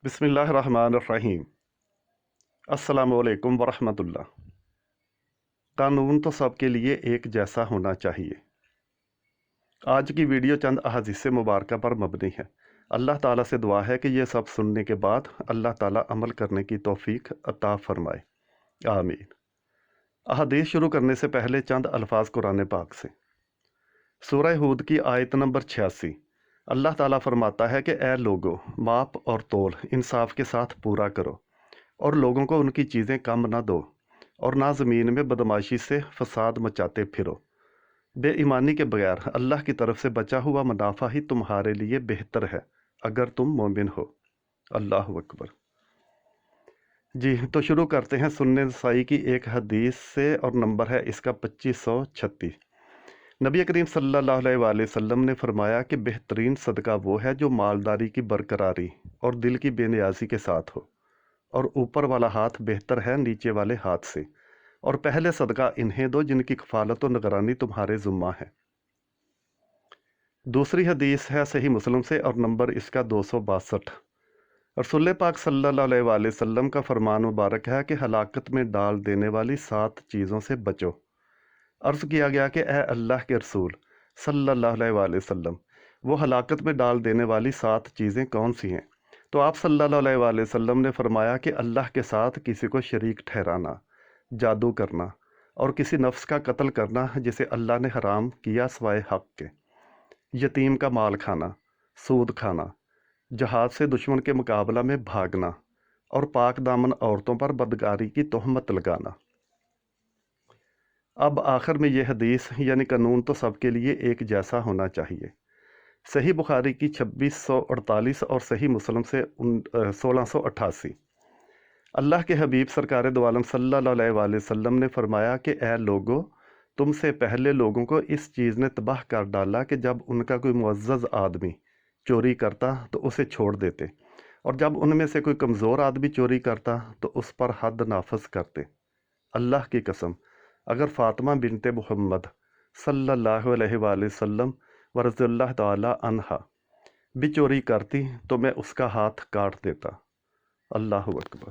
بسم اللہ الرحمن الرحیم۔ السلام علیکم ورحمۃ اللہ۔ قانون تو سب کے لیے ایک جیسا ہونا چاہیے۔ آج کی ویڈیو چند احادیث مبارکہ پر مبنی ہے۔ اللہ تعالیٰ سے دعا ہے کہ یہ سب سننے کے بعد اللہ تعالیٰ عمل کرنے کی توفیق عطا فرمائے، آمین۔ احادیث شروع کرنے سے پہلے چند الفاظ قرآن پاک سے۔ سورہ ہود کی آیت نمبر 86۔ اللہ تعالیٰ فرماتا ہے کہ اے لوگو، ماپ اور تول انصاف کے ساتھ پورا کرو، اور لوگوں کو ان کی چیزیں کم نہ دو، اور نہ زمین میں بدماشی سے فساد مچاتے پھرو۔ بے ایمانی کے بغیر اللہ کی طرف سے بچا ہوا منافع ہی تمہارے لیے بہتر ہے اگر تم مومن ہو۔ اللہ اکبر۔ جی تو شروع کرتے ہیں سنن نسائی کی ایک حدیث سے، اور نمبر ہے اس کا 2536۔ نبی کریم صلی اللہ علیہ وآلہ وسلم نے فرمایا کہ بہترین صدقہ وہ ہے جو مالداری کی برقراری اور دل کی بے نیازی کے ساتھ ہو، اور اوپر والا ہاتھ بہتر ہے نیچے والے ہاتھ سے، اور پہلے صدقہ انہیں دو جن کی کفالت و نگرانی تمہارے ذمہ ہے۔ دوسری حدیث ہے صحیح مسلم سے، اور نمبر اس کا 262۔ رسول پاک صلی اللہ علیہ وآلہ وسلم کا فرمان مبارک ہے کہ ہلاکت میں ڈال دینے والی 7 چیزوں سے بچو۔ عرض کیا گیا کہ اے اللہ کے رسول صلی اللہ علیہ وآلہ وسلم، وہ ہلاکت میں ڈال دینے والی 7 چیزیں کون سی ہیں؟ تو آپ صلی اللہ علیہ وآلہ وسلم نے فرمایا کہ اللہ کے ساتھ کسی کو شریک ٹھہرانا، جادو کرنا، اور کسی نفس کا قتل کرنا جسے اللہ نے حرام کیا سوائے حق کے، یتیم کا مال کھانا، سود کھانا، جہاد سے دشمن کے مقابلہ میں بھاگنا، اور پاک دامن عورتوں پر بدکاری کی تہمت لگانا۔ اب آخر میں یہ حدیث یعنی قانون تو سب کے لیے ایک جیسا ہونا چاہیے۔ صحیح بخاری کی 2648 اور صحیح مسلم سے 1688۔ اللہ کے حبیب سرکار دو عالم صلی اللہ علیہ وآلہ وسلم نے فرمایا کہ اے لوگو، تم سے پہلے لوگوں کو اس چیز نے تباہ کر ڈالا کہ جب ان کا کوئی معزز آدمی چوری کرتا تو اسے چھوڑ دیتے، اور جب ان میں سے کوئی کمزور آدمی چوری کرتا تو اس پر حد نافذ کرتے۔ اللہ کی قسم، اگر فاطمہ بنت محمد صلی اللہ علیہ وآلہ وسلم ورضی اللہ تعالی عنہا بھی چوری کرتی تو میں اس کا ہاتھ کاٹ دیتا۔ اللہ اکبر۔